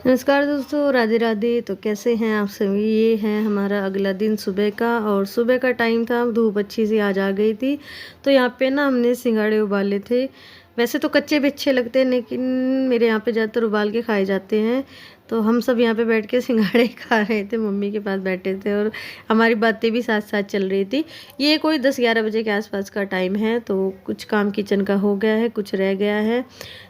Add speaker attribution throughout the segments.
Speaker 1: नमस्कार दोस्तों, राधे राधे। तो कैसे हैं आप सभी। ये है हमारा अगला दिन सुबह का, और सुबह का टाइम था, धूप अच्छी सी आज आ गई थी। तो यहाँ पे ना हमने सिंघाड़े उबाले थे। वैसे तो कच्चे भी अच्छे लगते हैं, लेकिन मेरे यहाँ पे ज़्यादातर उबाल के खाए जाते हैं। तो हम सब यहाँ पे बैठ के सिंघाड़े खा रहे थे, मम्मी के पास बैठे थे, और हमारी बातें भी साथ साथ चल रही थी। ये कोई 10-11 बजे के आसपास का टाइम है। तो कुछ काम किचन का हो गया है, कुछ रह गया है।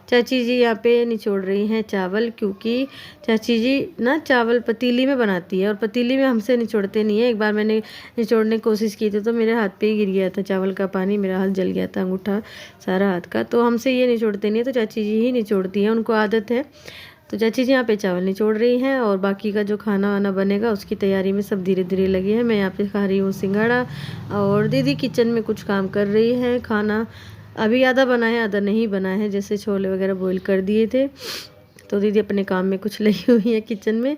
Speaker 1: चाची जी यहाँ पे निचोड़ रही हैं चावल, क्योंकि चाची जी ना चावल पतीली में बनाती है, और पतीली में हमसे निचोड़ते नहीं है। एक बार मैंने निचोड़ने की कोशिश की थी तो मेरे हाथ पे ही गिर गया था चावल का पानी, मेरा हाथ जल गया था, अंगूठा सारा हाथ का। तो हमसे ये निचोड़ते नहीं है, तो चाची जी ही निचोड़ती हैं, उनको आदत है। तो चाची जी यहाँ पे चावल निचोड़ रही हैं, और बाकी का जो खाना वाना बनेगा उसकी तैयारी में सब धीरे धीरे लगी है। मैं यहाँ पे खा रही हूँ सिंघाड़ा, और दीदी किचन में कुछ काम कर रही है। खाना अभी आधा बना है, आधा नहीं बना है, जैसे छोले वगैरह बॉईल कर दिए थे। तो दीदी अपने काम में कुछ लगी हुई है किचन में।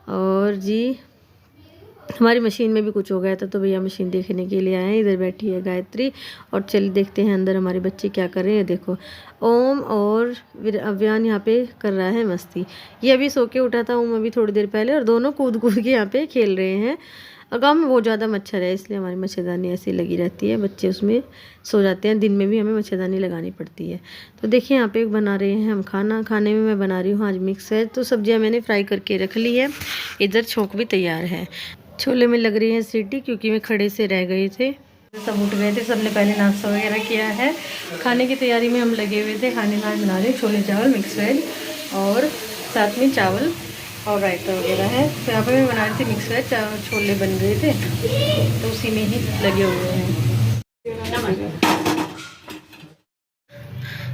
Speaker 1: और जी हमारी मशीन में भी कुछ हो गया था, तो भैया मशीन देखने के लिए आए हैं। इधर बैठी है गायत्री, और चलिए देखते हैं अंदर हमारे बच्चे क्या कर रहे हैं। देखो, ओम और अव्यान यहाँ पे कर रहा है मस्ती। ये अभी सो के उठा था, ओम अभी थोड़ी देर पहले, और दोनों कूद कूद के यहाँ पे खेल रहे हैं। और गाँव में बहुत ज़्यादा मच्छर है, इसलिए हमारी मच्छरदानी ऐसी लगी रहती है, बच्चे उसमें सो जाते हैं। दिन में भी हमें मच्छरदानी लगानी पड़ती है। तो देखिए यहाँ पे बना रहे हैं हम खाना। खाने में मैं बना रही हूँ आज मिक्स वेज। तो सब्जियाँ मैंने फ्राई करके रख ली है, इधर छोंक भी तैयार है। छोले में लग रही है सीटी, क्योंकि मैं खड़े से रह गए थे। सब उठ गए थे, सबने पहले नाश्ता वगैरह किया है। खाने की तैयारी में हम लगे हुए थे। खाने में बना रहे छोले चावल मिक्स वेज, और साथ में चावल और रायता वगैरह है। तो यहाँ पे मैं बना रही थी मिक्स वेज, छोले बन गए थे, तो उसी में ही लगे हुए हैं।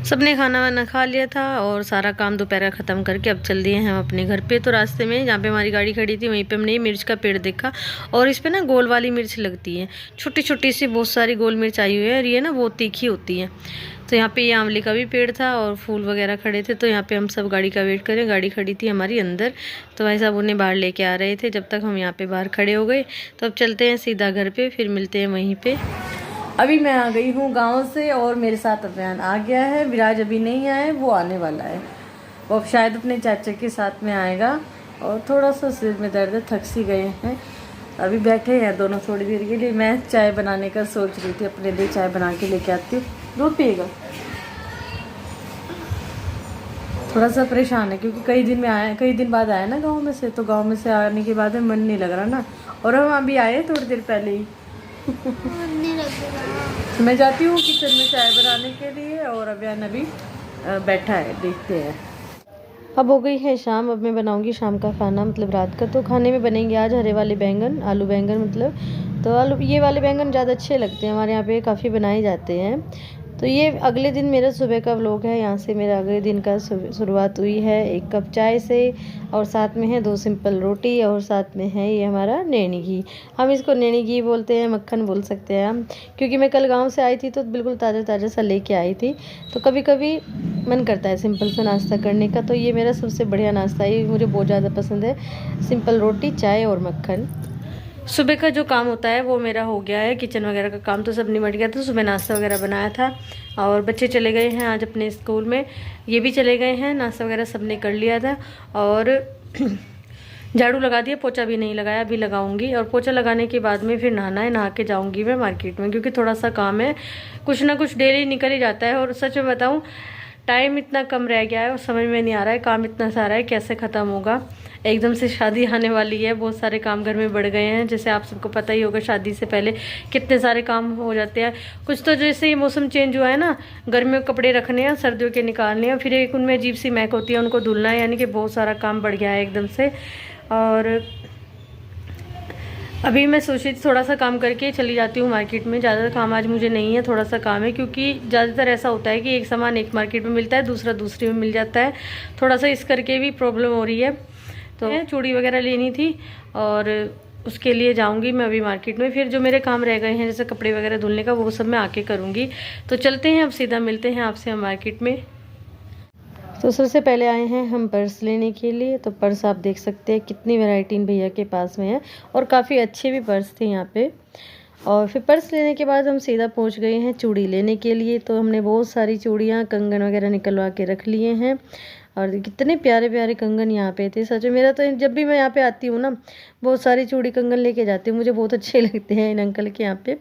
Speaker 1: सबने खाना वाना खा लिया था, और सारा काम दोपहर का ख़त्म करके अब चल दिए हैं हम अपने घर पे। तो रास्ते में जहाँ पे हमारी गाड़ी खड़ी थी, वहीं पे हमने मिर्च का पेड़ देखा, और इस पे ना गोल वाली मिर्च लगती है, छोटी छोटी सी बहुत सारी गोल मिर्च आई हुई है, और ये ना बहुत तीखी होती है। तो यहाँ पे ये आंवले का भी पेड़ था, और फूल वगैरह खड़े थे। तो यहाँ पे हम सब गाड़ी का वेट करें। गाड़ी खड़ी थी हमारी अंदर, तो भाई साहब उन्हें बाहर लेके आ रहे थे, जब तक हम यहाँ पे बाहर खड़े हो गए। तो अब चलते हैं सीधा घर पे, फिर मिलते हैं वहीं पे। अभी मैं आ गई हूँ गांव से, और मेरे साथ अभियान आ गया है। विराज अभी नहीं आया है, वो आने वाला है। वो अब शायद अपने चाचा के साथ में आएगा। और थोड़ा सा सिर में दर्द है, थक सी गए हैं। अभी बैठे हैं दोनों थोड़ी देर के लिए। मैं चाय बनाने का सोच रही थी, अपने लिए चाय बना के लेके आती हूँ। दूध पिएगा। थोड़ा सा परेशान है, क्योंकि कई दिन बाद आया ना गाँव में से। तो गाँव में से आने के बाद मन नहीं लग रहा ना, और हम अभी आए थोड़ी देर पहले ही। मैं जाती हूँ किचन में चाय बनाने के लिए, और अभियान अभी बैठा है, देखते हैं। अब हो गई है शाम, अब मैं बनाऊंगी शाम का खाना, मतलब रात का। तो खाने में बनेंगे आज हरे वाले बैंगन, आलू बैंगन मतलब। तो आलू ये वाले बैंगन ज़्यादा अच्छे लगते हैं, हमारे यहाँ पे काफ़ी बनाए जाते हैं। तो ये अगले दिन मेरा सुबह का व्लॉग है। यहाँ से मेरा अगले दिन का शुरुआत हुई है 1 कप चाय से, और साथ में है 2 सिंपल रोटी, और साथ में है ये हमारा नैनी घी। हम इसको नैनी घी बोलते हैं, मक्खन बोल सकते हैं हम, क्योंकि मैं कल गांव से आई थी तो बिल्कुल ताज़ा ताज़ा सा लेके आई थी। तो कभी कभी मन करता है सिंपल सा नाश्ता करने का, तो ये मेरा सबसे बढ़िया नाश्ता है, ये मुझे बहुत ज़्यादा पसंद है। सिंपल रोटी, चाय और मक्खन। सुबह का जो काम होता है वो मेरा हो गया है। किचन वगैरह का काम तो सब निपट गया था। सुबह नाश्ता वगैरह बनाया था, और बच्चे चले गए हैं आज अपने स्कूल में। ये भी चले गए हैं, नाश्ता वगैरह सब ने कर लिया था। और झाड़ू लगा दिया, पोछा भी नहीं लगाया, अभी लगाऊंगी। और पोछा लगाने के बाद में फिर नहाना है, नहा के जाऊंगी मैं मार्केट में, क्योंकि थोड़ा सा काम है। कुछ ना कुछ डेली निकल ही जाता है, और सच में बताऊँ टाइम इतना कम रह गया है, और समझ में नहीं आ रहा है, काम इतना सारा है, कैसे ख़त्म होगा। एकदम से शादी आने वाली है, बहुत सारे काम घर में बढ़ गए हैं। जैसे आप सबको पता ही होगा, शादी से पहले कितने सारे काम हो जाते हैं। कुछ तो जैसे ये मौसम चेंज हुआ है ना, गर्मियों के कपड़े रखने हैं, सर्दियों के निकालने हैं, फिर एक उनमें अजीब सी महक होती है, उनको धुलना है, यानी कि बहुत सारा काम बढ़ गया है एकदम से। और अभी मैं सोची थी थोड़ा सा काम करके चली जाती हूँ मार्केट में। ज़्यादा काम आज मुझे नहीं है, थोड़ा सा काम है, क्योंकि ज़्यादातर ऐसा होता है कि एक सामान एक मार्केट में मिलता है, दूसरा दूसरी में मिल जाता है। थोड़ा सा इस करके भी प्रॉब्लम हो रही है। तो चूड़ी वगैरह लेनी थी, और उसके लिए जाऊंगी मैं अभी मार्केट में। फिर जो मेरे काम रह गए हैं, जैसे कपड़े वगैरह धुलने का, वो सब मैं आके करूँगी। तो चलते हैं, अब सीधा मिलते हैं आपसे हम मार्केट में। तो सबसे पहले आए हैं हम पर्स लेने के लिए। तो पर्स आप देख सकते हैं कितनी वैरायटी इन भैया के पास में है, और काफ़ी अच्छे भी पर्स थे यहाँ पे। और फिर पर्स लेने के बाद हम सीधा पहुँच गए हैं चूड़ी लेने के लिए। तो हमने बहुत सारी चूड़ियाँ, कंगन वगैरह निकलवा के रख लिए हैं। और कितने प्यारे प्यारे कंगन यहाँ पे थे। सच में मेरा तो जब भी मैं यहाँ पे आती हूँ ना, बहुत सारी चूड़ी कंगन लेके जाती हूँ, मुझे बहुत अच्छे लगते हैं इन अंकल के यहाँ पे।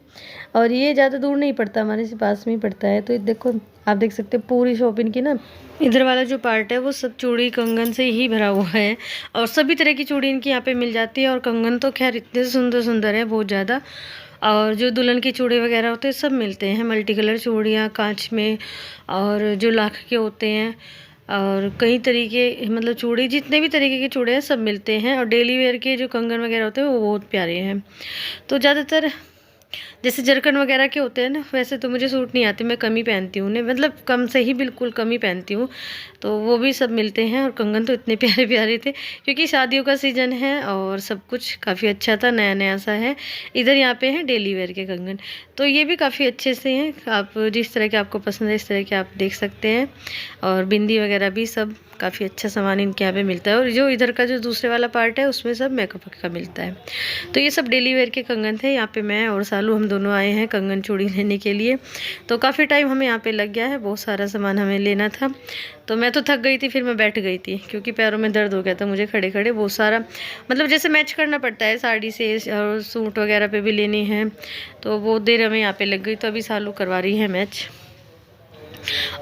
Speaker 1: और ये ज़्यादा दूर नहीं पड़ता, हमारे से पास में ही पड़ता है। तो देखो आप देख सकते हो पूरी शॉप इनकी ना, इधर वाला जो पार्ट है वो सब चूड़ी कंगन से ही भरा हुआ है। और सभी तरह की चूड़ी इनकी यहाँ पे मिल जाती है। और कंगन तो खैर इतने सुंदर सुंदर है, बहुत ज़्यादा। और जो दुल्हन की चूड़ी वगैरह होते हैं सब मिलते हैं, मल्टी कलर चूड़ियाँ कांच में, और जो लाख के होते हैं, और कई तरीके मतलब चूड़ी, जितने भी तरीके के चूड़े हैं सब मिलते हैं। और डेली वेयर के जो कंगन वगैरह होते हैं वो बहुत प्यारे हैं। तो ज़्यादातर जैसे जरकन वगैरह के होते हैं ना, वैसे तो मुझे सूट नहीं आते, मैं कम ही पहनती हूँ उन्हें, मतलब कम से ही बिल्कुल कम ही पहनती हूँ। तो वो भी सब मिलते हैं। और कंगन तो इतने प्यारे प्यारे थे, क्योंकि शादियों का सीज़न है और सब कुछ काफ़ी अच्छा था, नया नया सा है। इधर यहाँ पे हैं डेली वेयर के कंगन, तो ये भी काफ़ी अच्छे से हैं। आप जिस तरह के आपको पसंद है इस तरह के आप देख सकते हैं। और बिंदी वगैरह भी सब काफ़ी अच्छा सामान इनके यहाँ पे मिलता है। और जो इधर का जो दूसरे वाला पार्ट है उसमें सब मेकअप का मिलता है। तो ये सब डेली वेयर के कंगन थे। यहाँ पे मैं और सालू हम दोनों आए हैं कंगन चूड़ी लेने के लिए। तो काफ़ी टाइम हमें यहाँ पे लग गया है, बहुत सारा सामान हमें लेना था। तो मैं तो थक गई थी, फिर मैं बैठ गई थी क्योंकि पैरों में दर्द हो गया था मुझे खड़े खड़े। बहुत सारा मतलब जैसे मैच करना पड़ता है साड़ी से, और सूट वगैरह पे भी लेनी है, तो बहुत देर हमें यहाँ पे लग गई। तो अभी सालू करवा रही है मैच।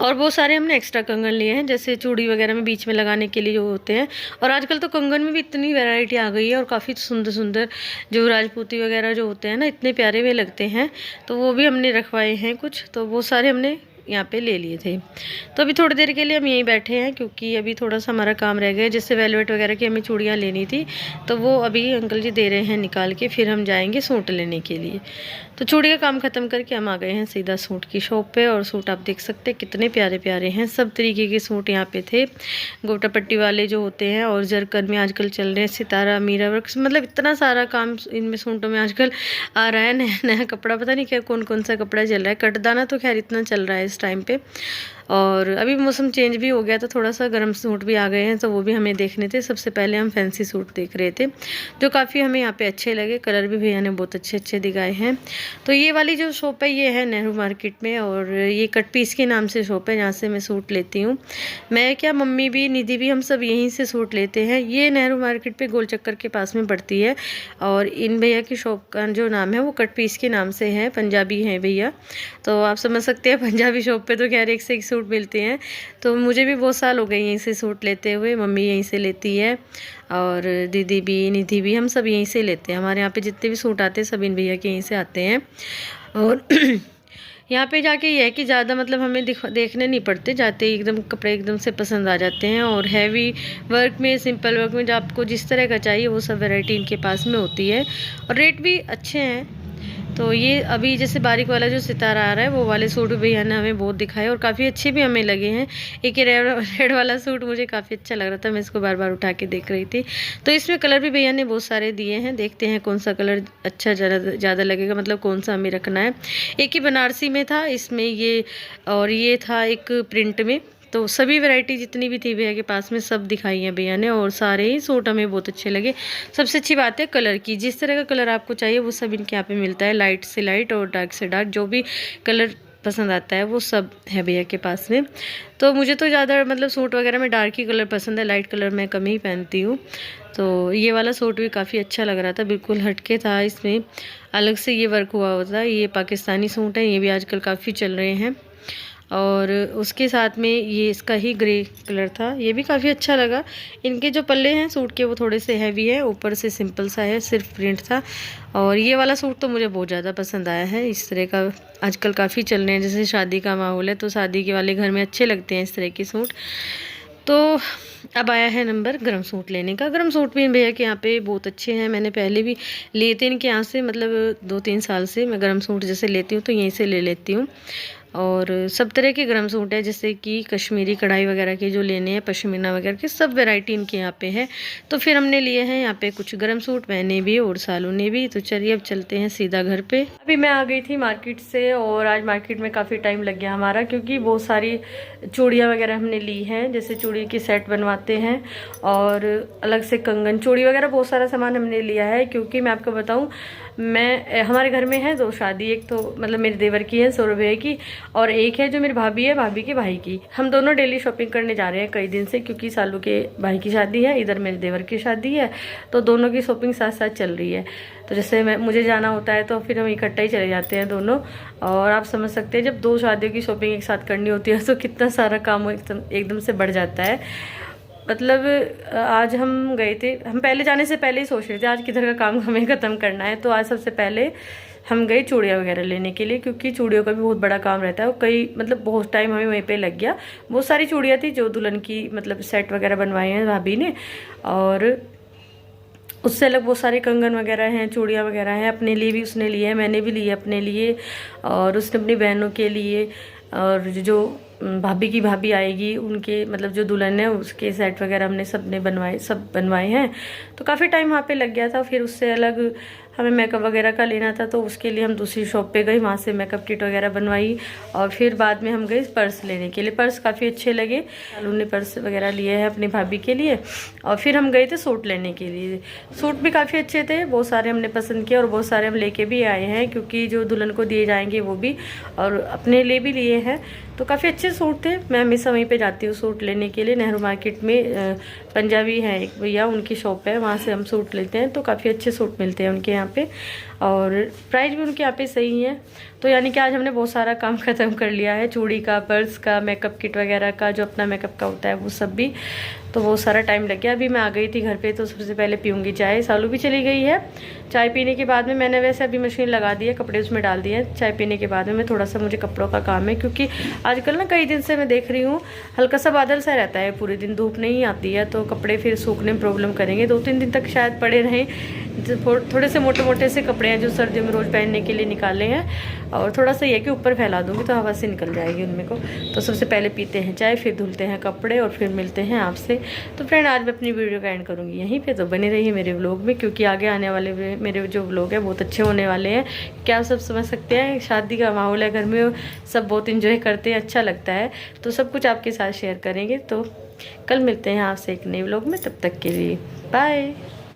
Speaker 1: और बहुत सारे हमने एक्स्ट्रा कंगन लिए हैं, जैसे चूड़ी वगैरह में बीच में लगाने के लिए जो होते हैं। और आजकल तो कंगन में भी इतनी वैरायटी आ गई है, और काफ़ी सुंदर सुंदर जो राजपूती वगैरह जो होते हैं ना, इतने प्यारे वे लगते हैं। तो वो भी हमने रखवाए हैं कुछ, तो वो सारे हमने यहाँ पे ले लिए थे। तो अभी थोड़ी देर के लिए हम यहीं बैठे हैं, क्योंकि अभी थोड़ा सा हमारा काम रह गया, जैसे वेलवेट वगैरह की हमें चूड़ियाँ लेनी थी, तो वो अभी अंकल जी दे रहे हैं निकाल के, फिर हम जाएंगे सूट लेने के लिए। तो चूड़ी का काम ख़त्म करके हम आ गए हैं सीधा सूट की शॉप पे। और सूट आप देख सकते हैं कितने प्यारे प्यारे हैं, सब तरीके के सूट यहाँ पे थे। गोटा पट्टी वाले जो होते हैं, और जरकन में आजकल चल रहे हैं सितारा मीरा वर्क, मतलब इतना सारा काम इनमें सूटों में आजकल आ रहा है। नया नया कपड़ा, पता नहीं क्या कौन कौन सा कपड़ा चल रहा है। कटदाना तो खैर इतना चल रहा है इस टाइम पे। और अभी मौसम चेंज भी हो गया, तो थोड़ा सा गर्म सूट भी आ गए हैं, तो वो भी हमें देखने थे। सबसे पहले हम फैंसी सूट देख रहे थे, जो काफ़ी हमें यहाँ पे अच्छे लगे। कलर भी भैया ने बहुत अच्छे अच्छे दिखाए हैं। तो ये वाली जो शॉप है ये है नेहरू मार्केट में, और ये कट पीस के नाम से शॉप है, जहाँ से मैं सूट लेती हूँ। मैं क्या, मम्मी भी, निधि भी, हम सब यहीं से सूट लेते हैं। ये नेहरू मार्केट पे गोल चक्कर के पास में पड़ती है। और इन भैया की शॉप का जो नाम है वो कट पीस के नाम से है, पंजाबी हैं भैया। तो आप समझ सकते हैं पंजाबी शॉप पे तो खैर एक से एक सूट मिलते हैं। तो मुझे भी बहुत साल हो गए यहीं से सूट लेते हुए, मम्मी यहीं से लेती है, और दीदी भी, निधि भी, हम सब यहीं से लेते हैं। हमारे यहाँ पे जितने भी सूट आते हैं सब इन भैया के यहीं से आते हैं। और यहाँ पे जाके ये है कि ज़्यादा मतलब हमें देखने नहीं पड़ते, जाते ही एकदम कपड़े एकदम से पसंद आ जाते हैं। और हैवी वर्क में, सिंपल वर्क में, जो आपको जिस तरह का चाहिए वो सब वैरायटी इनके पास में होती है। और रेट भी अच्छे हैं। तो ये अभी जैसे बारीक वाला जो सितारा आ रहा है वो वाले सूट भी भैया ने हमें बहुत दिखाए, और काफ़ी अच्छे भी हमें लगे हैं। एक ये रेड वाला सूट मुझे काफ़ी अच्छा लग रहा था, मैं इसको बार बार उठा के देख रही थी। तो इसमें कलर भी भैया ने बहुत सारे दिए हैं, देखते हैं कौन सा कलर अच्छा ज़्यादा लगेगा, मतलब कौन सा हमें रखना है। एक ही बनारसी में था इसमें ये, और ये था एक प्रिंट में। तो सभी वैरायटी जितनी भी थी भैया के पास में सब दिखाई हैं भैया ने, और सारे ही सूट हमें बहुत अच्छे लगे। सबसे अच्छी बात है कलर की, जिस तरह का कलर आपको चाहिए वो सब इनके यहाँ पे मिलता है, लाइट से लाइट और डार्क से डार्क, जो भी कलर पसंद आता है वो सब है भैया के पास में। तो मुझे तो ज़्यादा मतलब सूट वगैरह में डार्क ही कलर पसंद है, लाइट कलर मैं कम ही पहनती हूँ। तो ये वाला सूट भी काफ़ी अच्छा लग रहा था, बिल्कुल हटके था, इसमें अलग से ये वर्क हुआ होता है। ये पाकिस्तानी सूट है, ये भी आजकल काफ़ी चल रहे हैं। और उसके साथ में ये इसका ही ग्रे कलर था, ये भी काफ़ी अच्छा लगा। इनके जो पल्ले हैं सूट के वो थोड़े से हैवी है, ऊपर से सिंपल सा है, सिर्फ प्रिंट था। और ये वाला सूट तो मुझे बहुत ज़्यादा पसंद आया है। इस तरह का आजकल काफ़ी चल रहे हैं, जैसे शादी का माहौल है तो शादी के वाले घर में अच्छे लगते हैं इस तरह के सूट। तो अब आया है नंबर गर्म सूट लेने का। गर्म सूट भी भैया के यहाँ पे बहुत अच्छे हैं, मैंने पहले भी लिए थे इनके यहाँ से, मतलब 2-3 साल से मैं गर्म सूट जैसे लेती हूँ तो यहीं से ले लेती हूँ। और सब तरह के गर्म सूट है, जैसे कि कश्मीरी कढ़ाई वगैरह के जो लेने हैं, पश्मीना वगैरह के सब वैरायटी इनके यहाँ पे है। तो फिर हमने लिए हैं यहाँ पे कुछ गर्म सूट, मैंने भी और सालू ने भी। तो चलिए अब चलते हैं सीधा घर पे। अभी मैं आ गई थी मार्केट से, और आज मार्केट में काफ़ी टाइम लग गया हमारा, क्योंकि बहुत सारी चूड़ियाँ वगैरह हमने ली हैं, जैसे चूड़ी के सेट बनवाते हैं, और अलग से कंगन चूड़ी वगैरह बहुत सारा सामान हमने लिया है। क्योंकि मैं आपको बताऊँ, हमारे घर में है 2 शादी, एक तो मतलब मेरे देवर की है, सौरभ भैया की, और एक है जो मेरी भाभी है, भाभी के भाई की। हम दोनों डेली शॉपिंग करने जा रहे हैं कई दिन से, क्योंकि सालू के भाई की शादी है, इधर मेरे देवर की शादी है, तो दोनों की शॉपिंग साथ साथ चल रही है। तो जैसे मुझे जाना होता है तो फिर हम इकट्ठा ही चले जाते हैं दोनों। और आप समझ सकते हैं जब 2 शादियों की शॉपिंग एक साथ करनी होती है तो कितना सारा काम एकदम से बढ़ जाता है। मतलब आज हम गए थे, हम पहले जाने से पहले ही सोच रहे थे आज किधर का काम हमें ख़त्म करना है। तो आज सबसे पहले हम गए चूड़ियाँ वगैरह लेने के लिए, क्योंकि चूड़ियों का भी बहुत बड़ा काम रहता है। कई मतलब बहुत टाइम हमें वहीं पे लग गया। बहुत सारी चूड़ियाँ थी जो दुल्हन की मतलब सेट वगैरह बनवाए हैं भाभी ने, और उससे अलग बहुत सारे कंगन वगैरह हैं, चूड़ियाँ वगैरह हैं। अपने लिए भी उसने लिए हैं, मैंने भी लिए अपने लिए, और उसने अपनी बहनों के लिए, और जो भाभी की भाभी आएगी उनके मतलब जो दुल्हन है उसके सेट वगैरह हमने सब बनवाए हैं। तो काफ़ी टाइम वहाँ पे लग गया था। फिर उससे अलग हमें मेकअप वगैरह का लेना था, तो उसके लिए हम दूसरी शॉप पे गए, वहाँ से मेकअप किट वगैरह बनवाई। और फिर बाद में हम गए पर्स लेने के लिए। पर्स काफ़ी अच्छे लगे, सालू ने पर्स वगैरह लिए हैं अपनी भाभी के लिए। और फिर हम गए थे सूट लेने के लिए। सूट भी काफ़ी अच्छे थे, बहुत सारे हमने पसंद किए और बहुत सारे हम लेके भी आए हैं, क्योंकि जो दुल्हन को दिए जाएंगे वो भी, और अपने लिए भी लिए हैं। तो काफ़ी अच्छे सूट थे। मैं हमेशा वहीं पे जाती हूँ सूट लेने के लिए। नेहरू मार्केट में पंजाबी है एक भैया, उनकी शॉप है, वहाँ से हम सूट लेते हैं। तो काफ़ी अच्छे सूट मिलते हैं उनके यहाँ पे, और प्राइस भी उनके यहाँ पे सही है। तो यानी कि आज हमने बहुत सारा काम ख़त्म कर लिया है, चूड़ी का, पर्स का, मेकअप किट वगैरह का, जो अपना मेकअप का होता है वो सब भी। तो बहुत सारा टाइम लग गया। अभी मैं आ गई थी घर पे, तो सबसे पहले पीऊँगी चाय। सालू भी चली गई है। चाय पीने के बाद में मैंने वैसे अभी मशीन लगा दी है, कपड़े उसमें डाल दिए हैं। चाय पीने के बाद में मैं थोड़ा सा, मुझे कपड़ों का काम है, क्योंकि आजकल ना कई दिन से मैं देख रही हूँ हल्का सा बादल सा रहता है, पूरे दिन धूप नहीं आती है, तो कपड़े फिर सूखने में प्रॉब्लम करेंगे। 2-3 दिन तक शायद पड़े रहें। थोड़े से मोटे मोटे से कपड़े हैं जो सर्दियों में रोज़ पहनने के लिए निकाले हैं, और थोड़ा सा ये कि ऊपर फैला दूँगी तो हवा से निकल जाएगी उनमें को। तो सबसे पहले पीते हैं चाय, फिर धुलते हैं कपड़े, और फिर मिलते हैं आपसे। तो फ्रेंड, आज मैं अपनी वीडियो का एंड करूँगी यहीं पे, तो बने रहिए मेरे व्लॉग में, क्योंकि आगे आने वाले मेरे जो व्लॉग है बहुत अच्छे होने वाले हैं। क्या आप सब समझ सकते हैं, शादी का माहौल है घर में, सब बहुत इंजॉय करते हैं, अच्छा लगता है। तो सब कुछ आपके साथ शेयर करेंगे। तो कल मिलते हैं आपसे एक नए व्लॉग में, तब तक के लिए बाय।